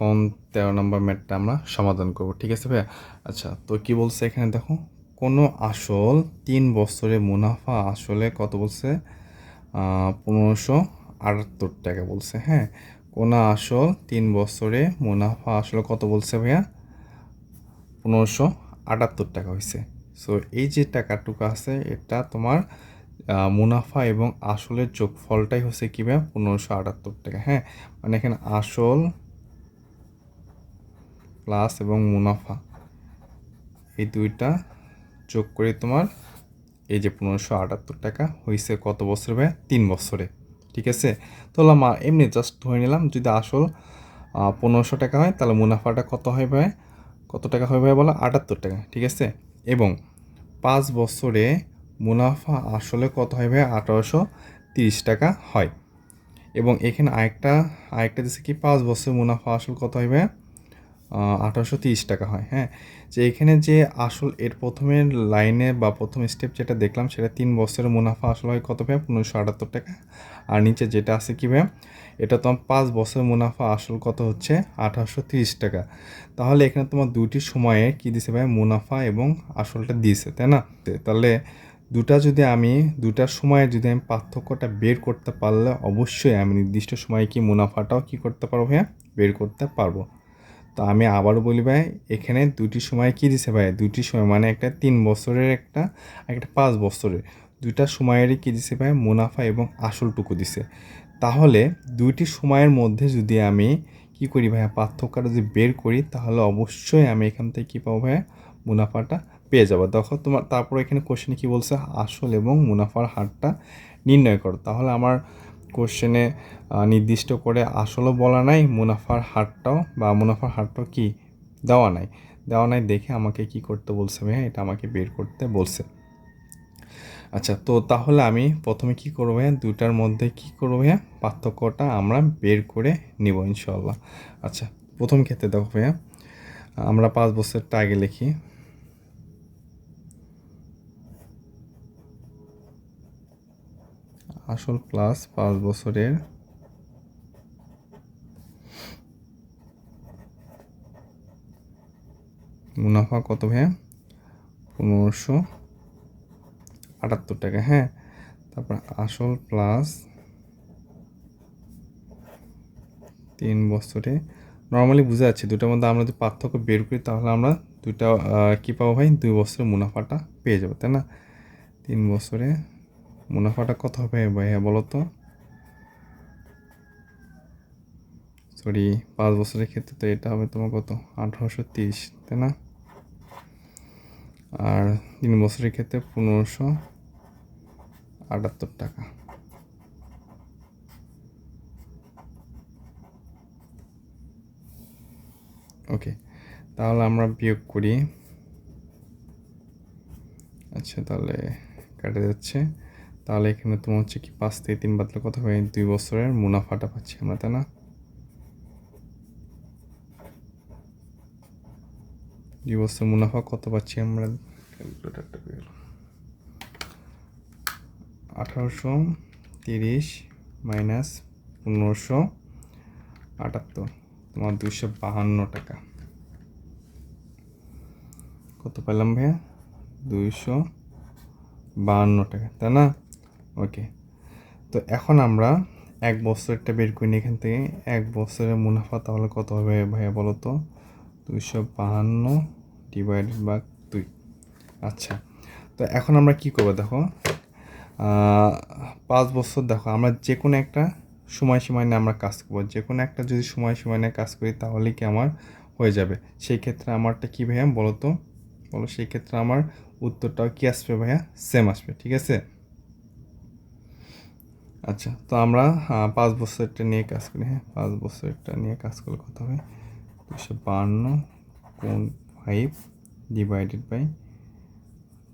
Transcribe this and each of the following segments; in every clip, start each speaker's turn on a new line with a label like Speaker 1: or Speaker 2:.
Speaker 1: এখন 13 নম্বর ম্যাথটা আমরা সমাধান করব, ঠিক আছে ভাইয়া? আচ্ছা, তো কি বলছে এখানে দেখো, কোনো আসল 3 বছরে মুনাফা আসলে কত বলছে? 1578 টাকা বলছে। হ্যাঁ, কোনো আসল 3 বছরে মুনাফা আসলে কত বলছে ভাইয়া? 1578 টাকা হয়েছে। সো এই যে টাকাটুকু আছে এটা তোমার মুনাফা এবং আসলের যোগফলটাই হচ্ছে কি ভাইয়া? 1578 টাকা। হ্যাঁ, মানে এখানে আসল প্লাস এবং মুনাফা এই দুইটা যোগ করে তোমার এই যে 1578 টাকা হয়েছে কত বছরে ভাইয়া? 3 বছরে, ঠিক আছে? তাহলে এমনি জাস্ট ধরে নিলাম যদি আসল 1500 টাকা হয় তাহলে মুনাফাটা কত হয় ভাই? কত টাকা হয় ভাই বলো? 78 টাকা, ঠিক আছে? এবং 5 বছরে মুনাফা আসলে কত হয় ভাই? 1830 টাকা হয়। এবং এখানে আরেকটা দিচ্ছে কি 5 বছর মুনাফা আসল কত হয় ভাই? 1830 টাকা হয়। হ্যাঁ, যে এখানে যে আসল এর প্রথমের লাইনে বা প্রথম স্টেপ যেটা দেখলাম সেটা 3 বছরের মুনাফা আসল হয় কত ভাই? 1578 টাকা। আর নিচে যেটা আছে কি ভাই? এটা তোমার 5 বছরের মুনাফা আসল কত হচ্ছে? 1830 টাকা। তাহলে এখানে তোমার দুটি সময়ে কি দিছে ভাই? মুনাফা এবং আসলটা দিয়েছে, তাই না? তাহলে দুটার সময়ে যদি আমি পার্থক্যটা বের করতে পারলে অবশ্যই আমি নির্দিষ্ট সময়ে কি মুনাফাটাও কি করতে পারবো ভাইয়া? বের করতে পারবো। তো আমি আবারও বলি ভাই, এখানে দুটি সময় কি দিছে ভাই? দুটি সময় মানে একটা 3 বছরের একটা 5 বছরের, দুইটা সময়েরই কি দিছে ভাই? মুনাফা এবং আসলটুকু দিছে। তাহলে দুইটি সময়ের মধ্যে যদি আমি কি করি ভাইয়া? পার্থক্যটা যদি বের করি তাহলে অবশ্যই আমি এখান থেকে কী পাবো ভাইয়া? মুনাফাটা পেয়ে যাবো। দেখো তোমার তারপর এখানে কোশ্চেনে কী বলছে? আসল এবং মুনাফার হারটা নির্ণয় করো। তাহলে আমার কোশ্চেনে নির্দিষ্ট করে আসলও বলা নাই, মুনাফার হারটাও কি দেওয়া নাই দেখে আমাকে কি করতে বলছে ভাইয়া? এটা আমাকে বের করতে বলছে। আচ্ছা, তো তাহলে আমি প্রথমে কি করবো ভাইয়া? দুটার মধ্যে কি করবো ভাইয়া? পার্থক্যটা আমরা বের করে নিব ইনশাল্লাহ। আচ্ছা, প্রথম ক্ষেত্রে দেখো ভাইয়া, আমরা 5 বছরটা আগে লিখি। আসল প্লাস 5 বছরের মুনাফা কত ভাইয়া? 1578 টাকা। হ্যাঁ, তারপর আসল প্লাস 3 বছরে নর্মালি বুঝে যাচ্ছে দুটার মধ্যে আমরা যদি পার্থক্য বের করি তাহলে আমরা দুইটা কী পাবো ভাই? 2 বছরের মুনাফাটা পেয়ে যাবো, তাই না? 3 বছরে মুনাফাটা কত হবে ভাইয়া বলো তো? সরি, 5 বছরের ক্ষেত্রে তো এটা হবে তোমার কত? 1830, তাই না? আর 3 বছরের ক্ষেত্রে 1578 টাকা। ওকে, তাহলে আমরা বিয়োগ করি। আচ্ছা, তাহলে কাটে যাচ্ছে। তাহলে এখানে তোমার হচ্ছে কি 5 থেকে 3 বাদলে কত হবে? 2 বছরের মুনাফাটা পাচ্ছি আমরা, তাই না? 2 বছর মুনাফা কত পাচ্ছি আমরা? ক্যালকুলেটারটা বের 1830 মাইনাস 1578 তোমার 252 টাকা। কত পেলাম ভাইয়া? 252 টাকা, তাই না? ওকে, তো এখন আমরা 1 বছরটা বের করি এখান থেকে। 1 বছরের মুনাফা তাহলে কত হবে ভাইয়া বলো তো? 252 ডিভাইডেড বাই 2। আচ্ছা, তো এখন আমরা কি করবো দেখো, 5 বছর দেখো আমরা যে কোনো একটা সময়সীমা নিয়ে আমরা কাজ করবো। যে কোনো একটা যদি সময়সীমা নিয়ে কাজ করি তাহলে কি আমার হয়ে যাবে? সেই ক্ষেত্রে আমারটা কি ভাইয়া বলো তো? বলো, সেই ক্ষেত্রে আমার উত্তরটাও কি আসবে ভাইয়া? সেম আসবে, ঠিক আছে? আচ্ছা, তো আমরা 5 বছরটা নিয়ে কাজ করি। হ্যাঁ, 5 বছরটা নিয়ে কাজ করলে কত হবে? 252 গুণ 5 ডিভাইডেড বাই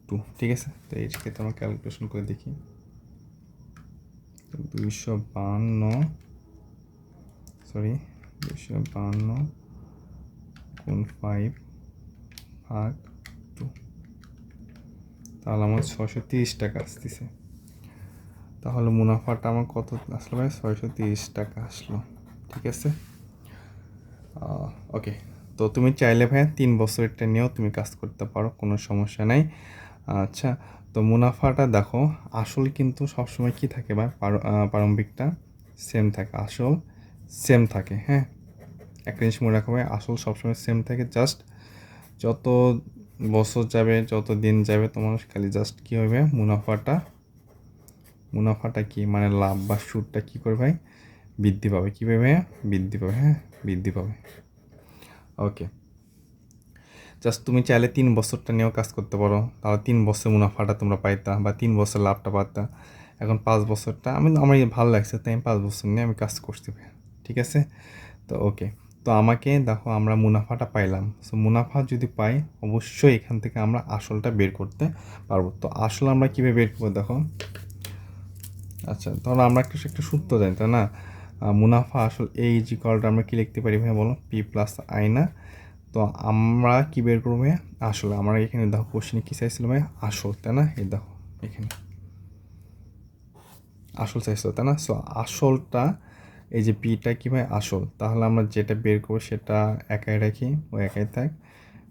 Speaker 1: 2, ঠিক আছে? তো এই ক্ষেত্রে আমরা ক্যালকুলেশন করে দেখি। 252 গুণ 5 ভাগ 2, তাহলে আমার 630 টাকা আসতেছে। তাহলে মুনাফাটা আমার কত আসলো ভাই? 630 টাকা আসলো, ঠিক আছে? ওকে, তো তুমি চাইলে ভাইয়া 3 বছরেরটা নিয়েও তুমি কাজ করতে পারো, কোনো সমস্যা নাই। আচ্ছা, তো মুনাফাটা দেখো, আসল কিন্তু সবসময় কি থাকে ভাই, প্রারম্ভিকটা সেম থাকে, আসল সেম থাকে। হ্যাঁ, একটা জিনিস মনে রাখো ভাই, আসল সবসময় সেম থাকে, জাস্ট যত বছর যাবে, যত দিন যাবে, তোমার খালি জাস্ট কী হবে, মুনাফাটা কি মানে লাভ বা সুদটা কী করে ভাই, বৃদ্ধি পাবে। কীভাবে ভাইয়া, বৃদ্ধি পাবে। হ্যাঁ, বৃদ্ধি পাবে। ওকে, জাস্ট তুমি চাইলে 3 বছরটা নিয়েও কাজ করতে পারো, তাহলে 3 বছর মুনাফাটা তোমরা পাইতা বা 3 বছর লাভটা পাতা। এখন 5 বছরটা আমার ভালো লাগছে, তাই আমি 5 বছর নিয়ে আমি কাজ করছি ভাইয়া। ঠিক আছে, তো ওকে, তো আমাকে দেখো আমরা মুনাফাটা পাইলাম। সো মুনাফা যদি পাই, অবশ্যই এখান থেকে আমরা আসলটা বের করতে পারবো। তো আসল আমরা কীভাবে বের করবো দেখো। আচ্ছা, ধরো আমরা একটা সূত্র জানি, তাই না? মুনাফা আসল এই জি কলটা আমরা কী লিখতে পারি ভাই বলো, পি প্লাস আই না? তো আমরা কী বের করবো ভাইয়া, আসলে আমরা এখানে দেখো কোশ্চেনে কী চাইছিল ভাই, আসল, তাই না? এই দেখো এখানে আসল চাইছিল, তাই না? সো আসলটা এই যে পিটা কী ভাই, আসল, তাহলে আমরা যেটা বের করবো সেটা একাই রাখি, ও একাই থাক,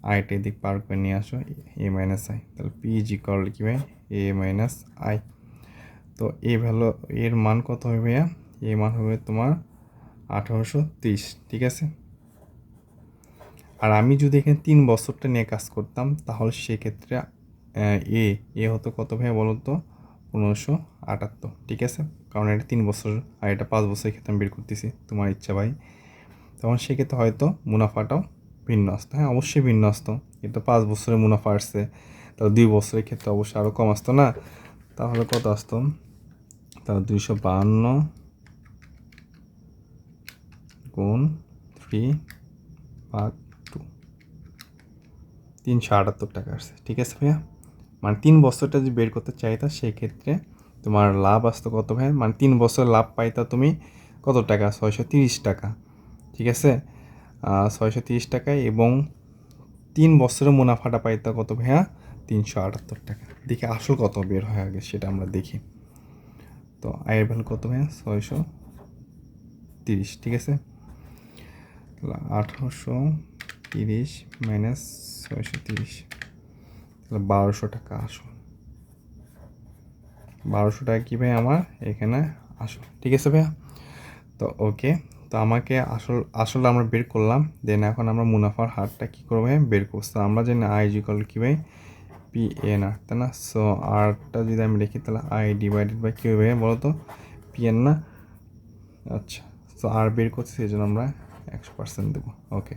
Speaker 1: আইটা এদিক পার করে নিয়ে আসো, এ মাইনাস আই, তাহলে পি জি করলে কী ভাই, এ মাইনাস আই। তো এ ভ্যালু, এর মান কত হবে ভাইয়া, এর মান হবে তোমার 1830। ঠিক আছে, আর আমি যদি এখানে 3 বছরটা নিয়ে কাজ করতাম, তাহলে সেক্ষেত্রে এ এ হতো কত ভাইয়া বলো তো, 1578। ঠিক আছে, কারণ এটা 3 বছর আর এটা 5 বছরের ক্ষেত্রে আমি বের করতেছি, তোমার ইচ্ছা ভাই। তখন সেক্ষেত্রে হয়তো মুনাফাটাও ভিন্ন আসতো। হ্যাঁ, অবশ্যই ভিন্ন আসতো। এটা 5 বছরের মুনাফা আসছে, তাহলে 2 বছরের ক্ষেত্রে অবশ্যই আরও কম আসতো না? তাহলে কত আসতো, তাহলে 252 গুণ 3/2, 378 টাকা আসছে। ঠিক আছে ভাইয়া, মানে 3 বছরটা যদি বের করতে চাইতা, সেক্ষেত্রে তোমার লাভ আসতো কত ভাইয়া, মানে 3 বছর লাভ পাইতা তুমি কত টাকা, 630 টাকা। ঠিক আছে, 630 টাকায়, এবং 3 বছরের মুনাফাটা পাইতা কত ভাইয়া, 378 টাকা। দেখি আসল কত বের হয় আগে সেটা আমরা দেখি। তো আয়ের ভ্যালু কত ভাইয়া, 630। ঠিক আছে, 1830 মাইনাস 630, তাহলে 1200 টাকা আসল। 1200 টাকা কী ভাই আমার এখানে আসল। ঠিক আছে ভাইয়া, তো ওকে, তো আমাকে আসলে আমরা বের করলাম। দেন এখন আমরা মুনাফার হারটা কী করবো ভাই, বের করছি। তো আমরা জানি আই ইকুয়াল কী ভাই, পি এন আর, তাই না? সো আরটা যদি আমি লিখি, তাহলে আই ডিভাইডেড বাই কী হবে বলো তো, পি এন না? আচ্ছা, সো আর বের করছি, সেই জন্য আমরা 100% দেবো। ওকে,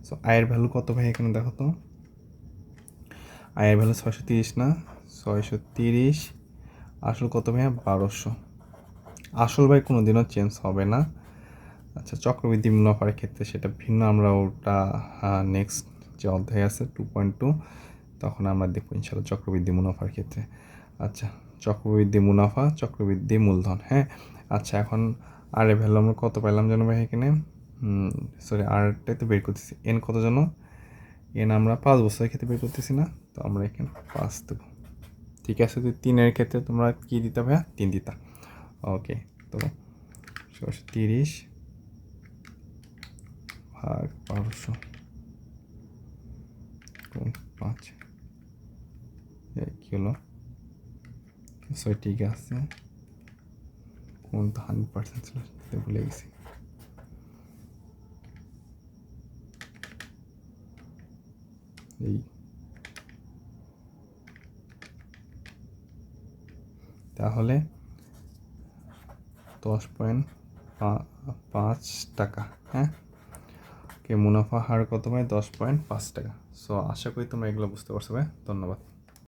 Speaker 1: সো আয়ের ভ্যালু কত ভাই এখানে দেখো তো, আয়ের ভ্যালু 630 না, 630, আসল কত ভাইয়া, 1200। আসল ভাই কোনো দিনও চেঞ্জ হবে না। আচ্ছা, চক্রবৃদ্ধি মুনাফার ক্ষেত্রে সেটা ভিন্ন, আমরা ওটা নেক্সট যে অধ্যায় আছে 2.2, তখন আমরা দেখবো ইনশাল্লাহ চক্রবৃদ্ধি মুনাফার ক্ষেত্রে। আচ্ছা, চক্রবৃদ্ধি মুনাফা, চক্রবৃদ্ধি মূলধন। হ্যাঁ, আচ্ছা, এখন আর এ ভ্যালু আমরা কত পেলাম যেন ভাই এখানে, সরি আরটাই তো বের করতেছি, এন কত যেন, এন আমরা 5 বছরের ক্ষেত্রে বের করতেছি না, তো আমরা এখানে 5 দেবো। ঠিক আছে, তো 3-এর ক্ষেত্রে তোমরা কী দিতে ভাইয়া, 3 দিতা। ওকে, তো 630 ভাগ 1200 গুণ 5, কী হলো, সো ঠিক আছে, কোন তো 100% ছিল, ভুলে গেছি। এই তাহলে 10.5 টাকা। হ্যাঁ, মুনাফা হার কত ভাই, 10.5 টাকা। সো আশা করি তোমরা এগুলো বুঝতে পারছো ভাই, ধন্যবাদ।